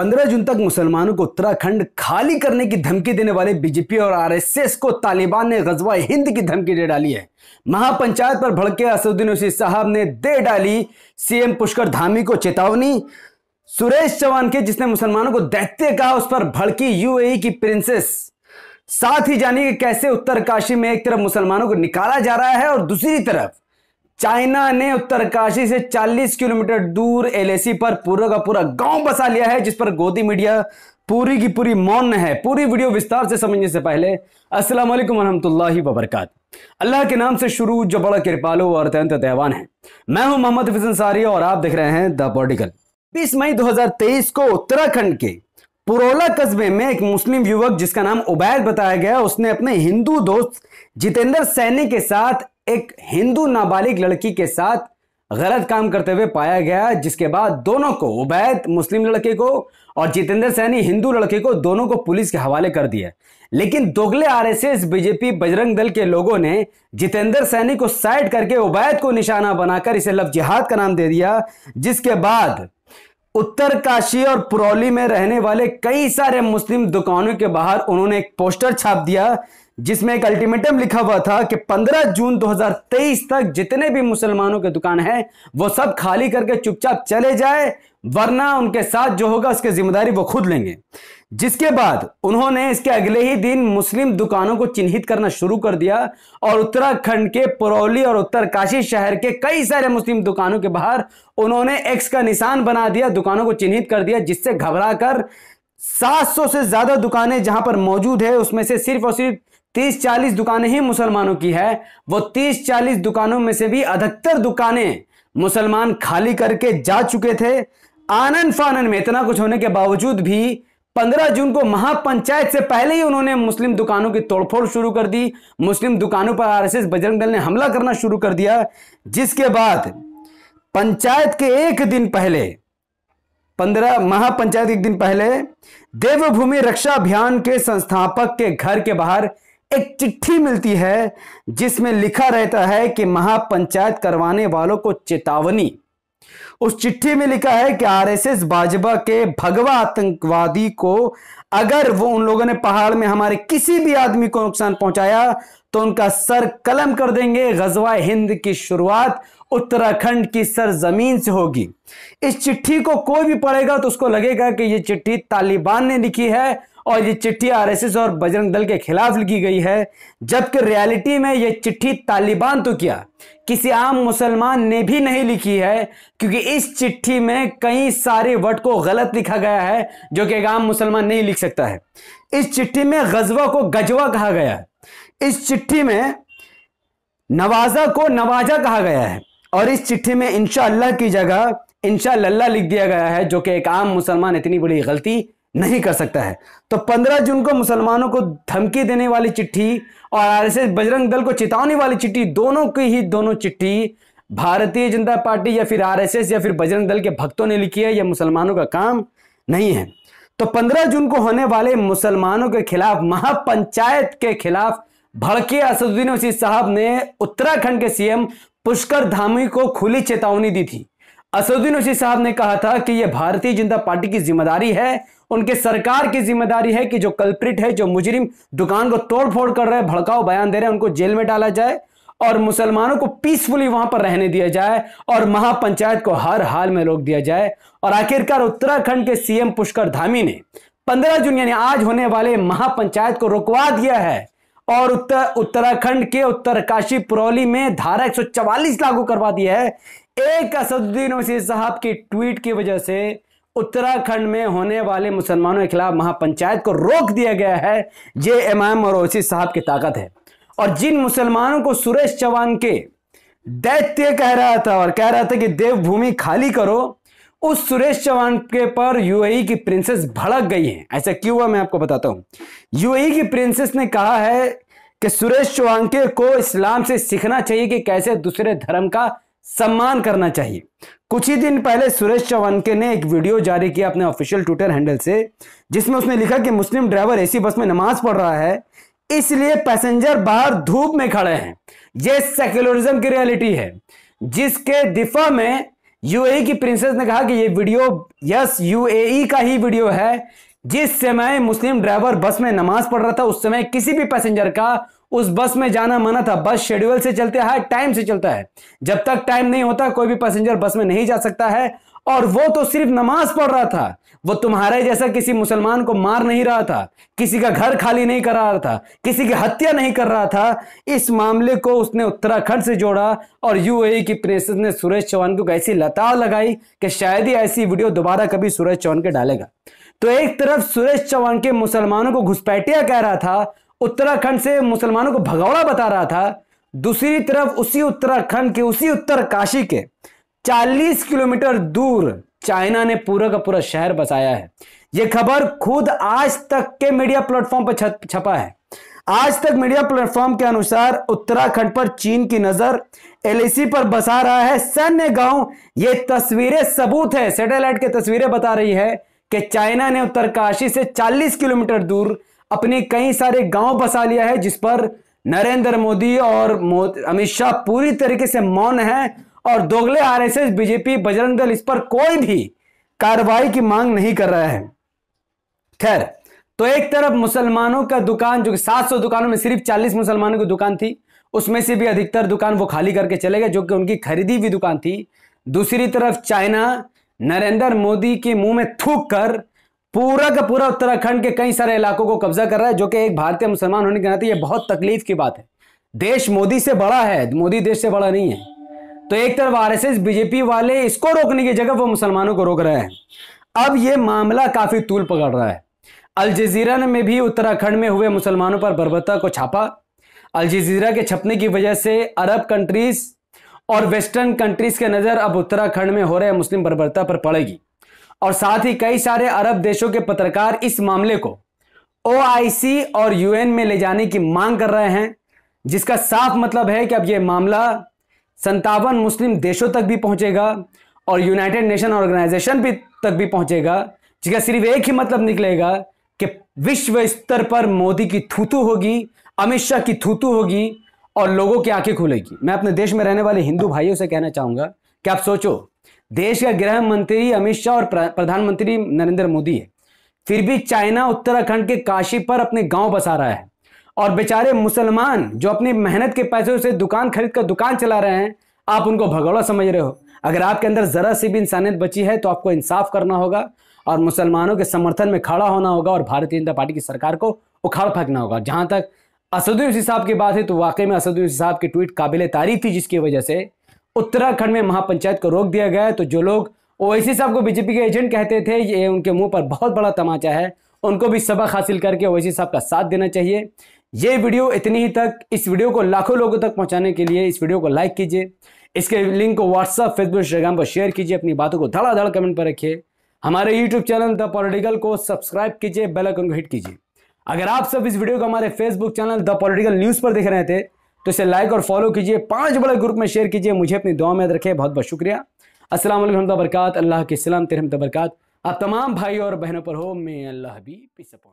15 जून तक मुसलमानों को उत्तराखंड खाली करने की धमकी देने वाले बीजेपी और आरएसएस को तालिबान ने गजवा हिंद की धमकी दे डाली है। महापंचायत पर भड़के असदुद्दीन ओवैसी साहब ने दे डाली सीएम पुष्कर धामी को चेतावनी। सुरेश चौहान के जिसने मुसलमानों को दैत्य कहा, उस पर भड़की यूएई की प्रिंसेस। साथ ही जानिए कैसे उत्तरकाशी में एक तरफ मुसलमानों को निकाला जा रहा है और दूसरी तरफ चाइना ने उत्तरकाशी से 40 किलोमीटर दूर एलएसी पर पूरा का पूरा गांव बसा लिया है, जिस पर गोदी मीडिया पूरी की पूरी मौन है। पूरी वीडियो विस्तार से समझने से पहले अस्सलाम वालेकुम वरहमतुल्लाहि वबरकातुहू। अल्लाह के नाम से शुरू जो बड़ा कृपालु और अत्यंत दयावान है। मैं हूं मोहम्मद हफीज अंसारी और आप देख रहे हैं द पॉलिटिकल। 20 मई 2023 को उत्तराखंड के पुरोला कस्बे में एक मुस्लिम युवक जिसका नाम उबैद बताया गया, उसने अपने हिंदू दोस्त जितेंद्र सैनी के साथ एक हिंदू नाबालिग लड़की के साथ गलत काम करते हुए पाया गया, जिसके बाद दोनों को, उबैद मुस्लिम लड़के को और जितेंद्र सैनी हिंदू लड़के को, दोनों को पुलिस के हवाले कर दिया। लेकिन दोगले आरएसएस, बीजेपी, बजरंग दल के लोगों ने जितेंद्र सैनी को साइड करके उबैद को निशाना बनाकर इसे लव जिहाद का नाम दे दिया, जिसके बाद उत्तरकाशी और पुरौली में रहने वाले कई सारे मुस्लिम दुकानों के बाहर उन्होंने एक पोस्टर छाप दिया, जिसमें एक अल्टीमेटम लिखा हुआ था कि 15 जून 2023 तक जितने भी मुसलमानों के दुकान हैं वो सब खाली करके चुपचाप चले जाए, वरना उनके साथ जो होगा उसकी जिम्मेदारी वो खुद लेंगे। जिसके बाद उन्होंने इसके अगले ही दिन मुस्लिम दुकानों को चिन्हित करना शुरू कर दिया और उत्तराखंड के पुरौली और उत्तरकाशी शहर के कई सारे मुस्लिम दुकानों के बाहर उन्होंने एक्स का निशान बना दिया, दुकानों को चिन्हित कर दिया, जिससे घबराकर 700 से ज्यादा दुकानें जहां पर मौजूद है उसमें से सिर्फ और सिर्फ 30-40 दुकानें ही मुसलमानों की है। वो 30-40 दुकानों में से भी अधिकतर दुकानें मुसलमान खाली करके जा चुके थे। आनन फानन में इतना कुछ होने के बावजूद भी 15 जून को महापंचायत से पहले ही उन्होंने मुस्लिम दुकानों की तोड़फोड़ शुरू कर दी। मुस्लिम दुकानों पर आरएसएस, बजरंग दल ने हमला करना शुरू कर दिया, जिसके बाद पंचायत के एक दिन पहले, महापंचायत एक दिन पहले देवभूमि रक्षा अभियान के संस्थापक के घर के बाहर एक चिट्ठी मिलती है, जिसमें लिखा रहता है कि महापंचायत करवाने वालों को चेतावनी। उस चिट्ठी में लिखा है कि आरएसएस भाजपा के भगवा आतंकवादी को अगर वो उन लोगों ने पहाड़ में हमारे किसी भी आदमी को नुकसान पहुंचाया तो उनका सर कलम कर देंगे। गजवा हिंद की शुरुआत उत्तराखंड की सरजमीन से होगी। इस चिट्ठी को कोई भी पढ़ेगा तो उसको लगेगा कि यह चिट्ठी तालिबान ने लिखी है और ये चिट्ठी आरएसएस और बजरंग दल के खिलाफ लिखी गई है, जबकि रियलिटी में ये चिट्ठी तालिबान तो क्या, किसी आम मुसलमान ने भी नहीं लिखी है, क्योंकि इस चिट्ठी में कई सारे वर्ड को गलत लिखा गया है जो कि एक आम मुसलमान नहीं लिख सकता है। इस चिट्ठी में गजवा को गजवा कहा गया है, इस चिट्ठी में नवाजा को नवाजा कहा गया है और इस चिट्ठी में इंशाअल्लाह की जगह इंशाअल्लाह लिख दिया गया है, जो कि एक आम मुसलमान इतनी बड़ी गलती नहीं कर सकता है। तो 15 जून को मुसलमानों को धमकी देने वाली चिट्ठी और आरएसएस बजरंग दल को चेतावनी वाली चिट्ठी, दोनों की ही दोनों चिट्ठी भारतीय जनता पार्टी या फिर आरएसएस या फिर बजरंग दल के भक्तों ने लिखी है, यह मुसलमानों का काम नहीं है। तो 15 जून को होने वाले मुसलमानों के खिलाफ, महापंचायत के खिलाफ भड़के असदुद्दीन ओवैसी साहब ने उत्तराखंड के सीएम पुष्कर धामी को खुली चेतावनी दी थी। असदुद्दीन ओवैसी साहब ने कहा था कि यह भारतीय जनता पार्टी की जिम्मेदारी है, उनके सरकार की जिम्मेदारी है कि जो कल्प्रिट है, जो मुजरिम दुकान को तोड़फोड़ कर रहे हैं, भड़काऊ बयान दे रहे हैं, उनको जेल में डाला जाए और मुसलमानों को पीसफुली वहां पर रहने दिया जाए और महापंचायत को हर हाल में रोक दिया जाए। और आखिरकार उत्तराखंड के सीएम पुष्कर धामी ने 15 जून यानी आज होने वाले महापंचायत को रुकवा दिया है और उत्तराखंड के उत्तरकाशी पुरौली में धारा 144 लागू करवा दिया है। एक असदुद्दीन ओवैसी साहब की ट्वीट की वजह से उत्तराखंड में होने वाले मुसलमानों के खिलाफ महापंचायत को रोक दिया गया है। ये इमाम और ओवैसी साहब की ताकत है। और जिन मुसलमानों को सुरेश चौहान के दैत्य कह रहा था और कह रहा था कि देवभूमि खाली करो, उस सुरेश चौहान के पर यूएई की प्रिंसेस भड़क गई है। ऐसा क्यों हुआ मैं आपको बताता हूं। यूएई की प्रिंसेस ने कहा है कि सुरेश चौहान को इस्लाम से सीखना चाहिए कि कैसे दूसरे धर्म का सम्मान करना चाहिए। कुछ ही दिन पहले सुरेश चौहान ने एक वीडियो जारी किया अपने ऑफिशियल ट्विटर हैंडल से, जिसमें उसने लिखा कि मुस्लिम ड्राइवर एसी बस में नमाज पढ़ रहा है, इसलिए पैसेंजर बाहर धूप में खड़े हैं। यह सेक्युलरिज्म की रियलिटी है, जिसके दिफा में यूएई की प्रिंसेस ने कहा कि ये वीडियो यस यूएई का ही वीडियो है। जिस समय मुस्लिम ड्राइवर बस में नमाज पढ़ रहा था उस समय किसी भी पैसेंजर का उस बस में जाना मना था। बस शेड्यूल से चलते है, टाइम से चलता है। जब तक टाइम नहीं होता कोई भी पैसेंजर बस में नहीं जा सकता है। और वो तो सिर्फ नमाज पढ़ रहा था, वो तुम्हारे जैसा किसी मुसलमान को मार नहीं रहा था, किसी का घर खाली नहीं कर रहा था, किसी की हत्या नहीं कर रहा था। इस मामले को उसने उत्तराखंड से जोड़ा और यूएई की प्रिंसेस ने सुरेश चौहान को ऐसी लताड़ लगाई कि शायद ही ऐसी वीडियो दोबारा कभी सुरेश चौहान के डालेगा। तो एक तरफ सुरेश चौहान के मुसलमानों को घुसपैठिया कह रहा था, उत्तराखंड से मुसलमानों को भगौड़ा बता रहा था। दूसरी तरफ उसी उत्तराखंड के उसी उत्तरकाशी के 40 किलोमीटर दूर चाइना ने पूरा का पूरा शहर बसाया है। यह खबर खुद आज तक के मीडिया प्लेटफॉर्म पर छपा है। आज तक मीडिया प्लेटफॉर्म के अनुसार उत्तराखंड पर चीन की नजर एलएसी पर बसा रहा है सैन्य गांव। ये तस्वीरें सबूत है, सैटेलाइट की तस्वीरें बता रही है कि चाइना ने उत्तरकाशी से 40 किलोमीटर दूर अपने कई सारे गांव बसा लिया है, जिस पर नरेंद्र मोदी और अमित शाह पूरी तरीके से मौन है और दोगले आरएसएस, बीजेपी, बजरंग दल इस पर कोई भी कार्रवाई की मांग नहीं कर रहा है। खैर, तो एक तरफ मुसलमानों का दुकान, जो 700 दुकानों में सिर्फ 40 मुसलमानों की दुकान थी, उसमें से भी अधिकतर दुकान वो खाली करके चले गए, जो कि उनकी खरीदी हुई दुकान थी। दूसरी तरफ चाइना नरेंद्र मोदी के मुंह में थूक कर पूरा का पूरा उत्तराखंड के कई सारे इलाकों को कब्जा कर रहा है, जो कि एक भारतीय मुसलमान होने के नाते यह बहुत तकलीफ की बात है। देश मोदी से बड़ा है, मोदी देश से बड़ा नहीं है। तो एक तरफ आरएसएस, बीजेपी वाले इसको रोकने की जगह वो मुसलमानों को रोक रहे हैं। अब यह मामला काफी तूल पकड़ रहा है। अल जजीरा ने भी उत्तराखंड में हुए मुसलमानों पर बर्बरता को छापा। अल जजीरा के छपने की वजह से अरब कंट्रीज और वेस्टर्न कंट्रीज के नजर अब उत्तराखंड में हो रहे मुस्लिम बर्बरता पर पड़ेगी। और साथ ही कई सारे अरब देशों के पत्रकार इस मामले को ओआईसी और यूएन में ले जाने की मांग कर रहे हैं, जिसका साफ मतलब है कि अब यह मामला 57 मुस्लिम देशों तक भी पहुंचेगा और यूनाइटेड नेशन ऑर्गेनाइजेशन भी तक भी पहुंचेगा, जिसका सिर्फ एक ही मतलब निकलेगा कि विश्व स्तर पर मोदी की थूथू होगी, अमित शाह की थूथू होगी और लोगों की आंखें खुलेगी। मैं अपने देश में रहने वाले हिंदू भाइयों से कहना चाहूंगा कि आप सोचो, देश का गृह मंत्री अमित शाह और प्रधानमंत्री नरेंद्र मोदी है, फिर भी चाइना उत्तराखंड के काशी पर अपने गांव बसा रहा है और बेचारे मुसलमान जो अपनी मेहनत के पैसों से दुकान खरीद कर दुकान चला रहे हैं, आप उनको भगौड़ा समझ रहे हो। अगर आपके अंदर जरा सी भी इंसानियत बची है तो आपको इंसाफ करना होगा और मुसलमानों के समर्थन में खड़ा होना होगा और भारतीय जनता पार्टी की सरकार को उखाड़ फेंकना होगा। जहां तक असदुद्दीन साहब की बात है तो वाकई में असदुद्दीन साहब की ट्वीट काबिले तारीफ थी, जिसकी वजह से उत्तराखंड में महापंचायत को रोक दिया गया है। तो जो लोग ओवैसी साहब को बीजेपी के एजेंट कहते थे, ये उनके मुंह पर बहुत बड़ा तमाचा है, उनको भी सबक हासिल करके ओवैसी साहब का साथ देना चाहिए। ये वीडियो इतनी ही तक। इस वीडियो को लाखों लोगों तक पहुंचाने के लिए इस वीडियो को लाइक कीजिए, इसके लिंक को व्हाट्सएप, फेसबुक, इंस्टाग्राम पर शेयर कीजिए, अपनी बातों को धड़ाधड़ कमेंट पर रखिए। हमारे यूट्यूब चैनल द पॉलिटिकल को सब्सक्राइब कीजिए, बेल आइकन को हिट कीजिए। अगर आप सब इस वीडियो को हमारे Facebook channel the political news पर देख रहे थे तो इसे लाइक और फॉलो कीजिए, 5 बड़े ग्रुप में शेयर कीजिए। मुझे अपनी दुआ में याद रखें। बहुत बहुत शुक्रिया। अस्सलाम वालेकुम व बरकात। अल्लाह के सलाम तेरहम बरकात आप तमाम भाई और बहनों पर हो। मैं अल्लाह भी पीस अपॉन